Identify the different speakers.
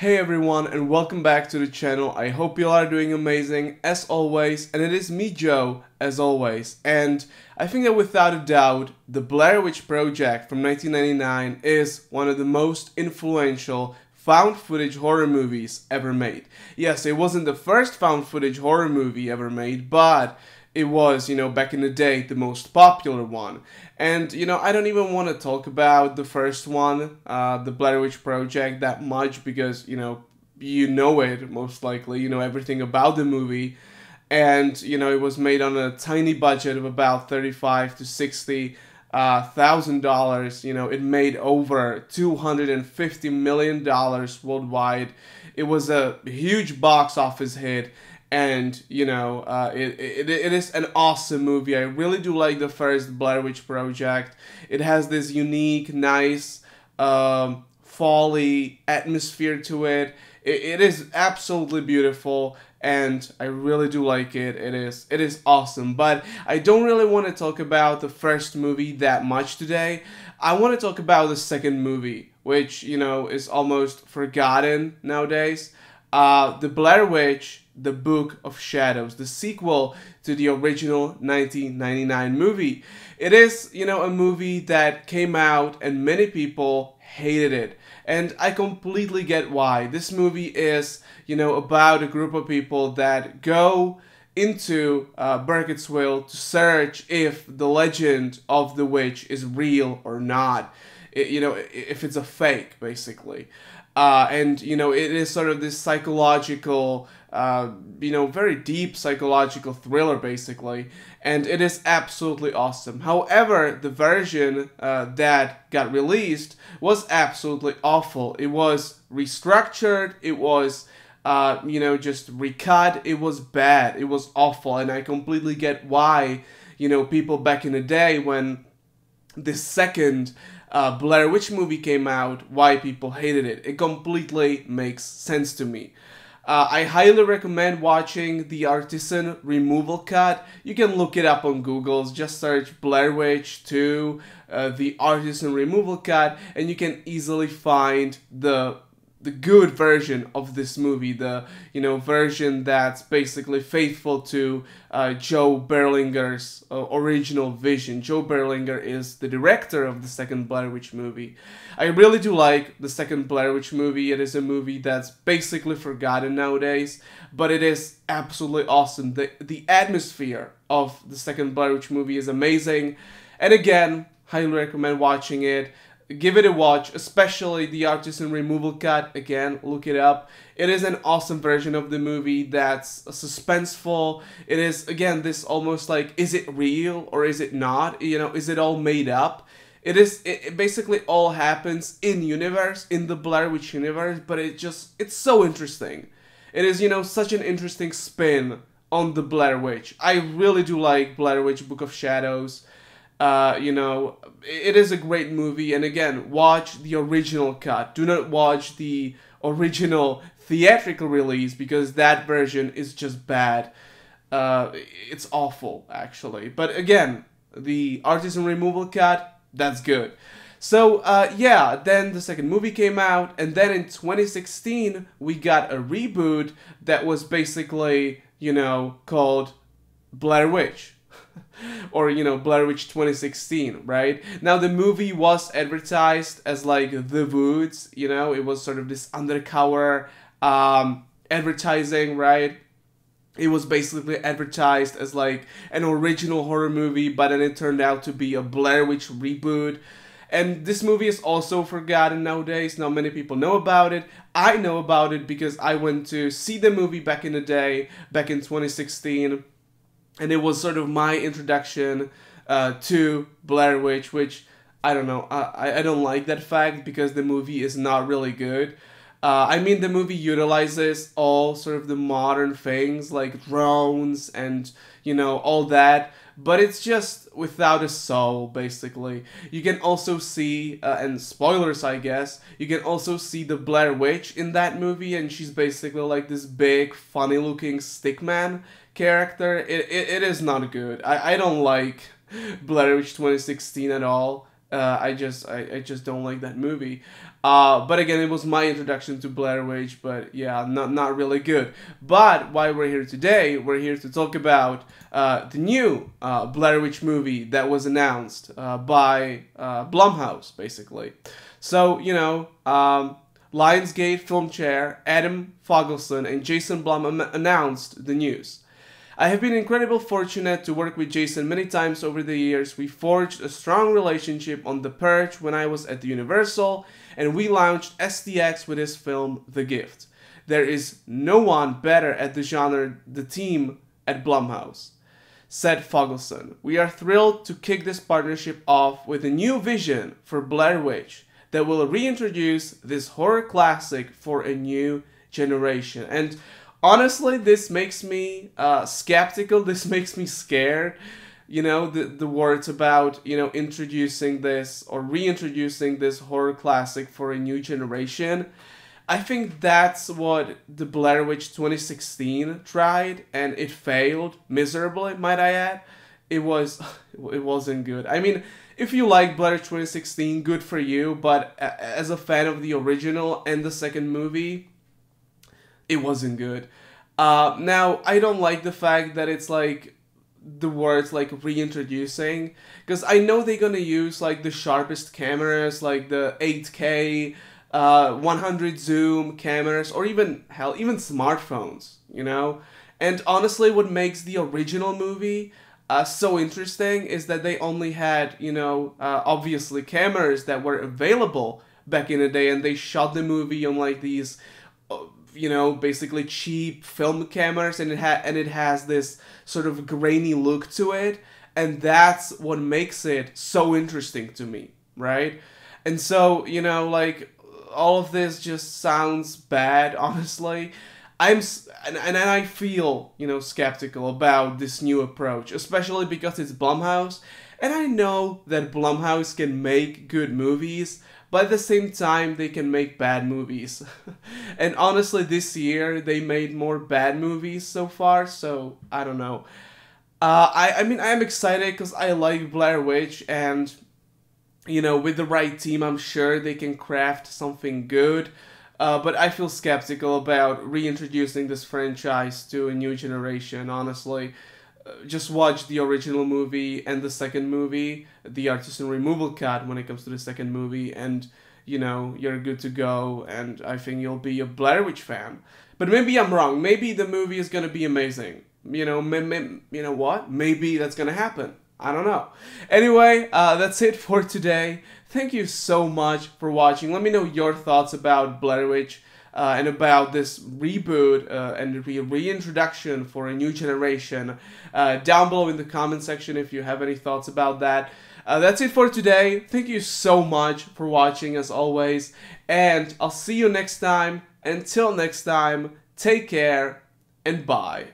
Speaker 1: Hey everyone, and welcome back to the channel. I hope you all are doing amazing as always, and it is me, Joe, as always. And I think that without a doubt, the Blair Witch Project from 1999 is one of the most influential found footage horror movies ever made. Yes, it wasn't the first found footage horror movie ever made, but it was, back in the day, the most popular one. And, I don't even want to talk about the first one, the Blair Witch Project, that much because, you know it, most likely. You know everything about the movie. And, it was made on a tiny budget of about 35 to 60 $1,000. It made over $250 million worldwide. It was a huge box office hit, and it is an awesome movie. I really do like the first Blair Witch Project. It has this unique, nice, folly atmosphere to it. It is absolutely beautiful, and I really do like it. It is awesome. But I don't really want to talk about the first movie that much today. I want to talk about the second movie, which is almost forgotten nowadays. The Blair Witch, The Book of Shadows, the sequel to the original 1999 movie. It is, a movie that came out and many people hated it. And I completely get why. This movie is, about a group of people that go into Burkittsville to search if the legend of the witch is real or not. If it's a fake, basically. And it is sort of this psychological, very deep psychological thriller, basically, and it is absolutely awesome. However, the version that got released was absolutely awful. It was restructured. It was, just recut. It was bad. It was awful, and I completely get why, people back in the day when the second Blair Witch movie came out, why people hated it. It completely makes sense to me. I highly recommend watching the artisan removal cut. You can look it up on Google. Just search Blair Witch 2, the artisan removal cut, and you can easily find the good version of this movie, the version that's basically faithful to Joe Berlinger's original vision. Joe Berlinger is the director of the second Blair Witch movie. I really do like the second Blair Witch movie. It is a movie that's basically forgotten nowadays, but it is absolutely awesome. The atmosphere of the second Blair Witch movie is amazing, and again, highly recommend watching it. Give it a watch, especially the artisan removal cut. Again, look it up. It is an awesome version of the movie that's suspenseful. It is, again, this almost like, is it real or is it not? Is it all made up? It basically all happens in universe, in the Blair Witch universe, but it's so interesting. It is, such an interesting spin on the Blair Witch. I really do like Blair Witch Book of Shadows. It is a great movie, and again, watch the original cut. Do not watch the original theatrical release, because that version is just bad. It's awful, actually. But again, the artisan removal cut, that's good. So, yeah, then the second movie came out, and then in 2016, we got a reboot that was basically, called Blair Witch. Or, Blair Witch 2016, right? Now, the movie was advertised as, like, The Woods, it was sort of this undercover advertising, right? It was basically advertised as, like, an original horror movie, but then it turned out to be a Blair Witch reboot. And this movie is also forgotten nowadays. Not many people know about it. I know about it because I went to see the movie back in the day, back in 2016. And it was sort of my introduction to Blair Witch, which, I don't know, I don't like that fact because the movie is not really good. I mean, the movie utilizes all sort of the modern things like drones and, all that, but it's just without a soul, basically. You can also see, and spoilers, I guess, you can also see the Blair Witch in that movie, and she's basically like this big, funny-looking stickman character. It is not good. I don't like Blair Witch 2016 at all. I just don't like that movie. But again, it was my introduction to Blair Witch. But yeah, not really good. But why we're here today, we're here to talk about the new Blair Witch movie that was announced by Blumhouse, basically. So Lionsgate film chair Adam Fogelson and Jason Blum announced the news. I have been incredibly fortunate to work with Jason many times over the years. We forged a strong relationship on The Purge when I was at the Universal, and we launched STX with his film The Gift. There is no one better at the genre the team at Blumhouse, said Fogelson. We are thrilled to kick this partnership off with a new vision for Blair Witch that will reintroduce this horror classic for a new generation. And honestly, this makes me skeptical. This makes me scared. The words about, introducing this or reintroducing this horror classic for a new generation. I think that's what the Blair Witch 2016 tried, and it failed miserably, might I add. It wasn't good. I mean, if you like Blair Witch 2016, good for you, but as a fan of the original and the second movie, it wasn't good. Now, I don't like the fact that it's like the words like reintroducing, because I know they're gonna use like the sharpest cameras, like the 8K, 100 zoom cameras, or even smartphones, And honestly, what makes the original movie so interesting is that they only had, obviously cameras that were available back in the day, and they shot the movie on like these basically cheap film cameras, and it has this sort of grainy look to it, and that's what makes it so interesting to me, right? And so, like, all of this just sounds bad, honestly. And I feel, skeptical about this new approach, especially because it's Blumhouse, and I know that Blumhouse can make good movies, but at the same time, they can make bad movies. And honestly, this year, they made more bad movies so far, so I don't know. I mean, I am excited because I like Blair Witch, and, with the right team, I'm sure they can craft something good. But I feel skeptical about reintroducing this franchise to a new generation, honestly. Just watch the original movie and the second movie, the artisan removal cut when it comes to the second movie, and you're good to go, and I think you'll be a Blair Witch fan. But maybe I'm wrong. Maybe the movie is gonna be amazing. You know what? Maybe that's gonna happen. I don't know. Anyway, that's it for today. Thank you so much for watching. Let me know your thoughts about Blair Witch and about this reboot and reintroduction for a new generation down below in the comment section if you have any thoughts about that. That's it for today. Thank you so much for watching as always, and I'll see you next time. Until next time, take care and bye.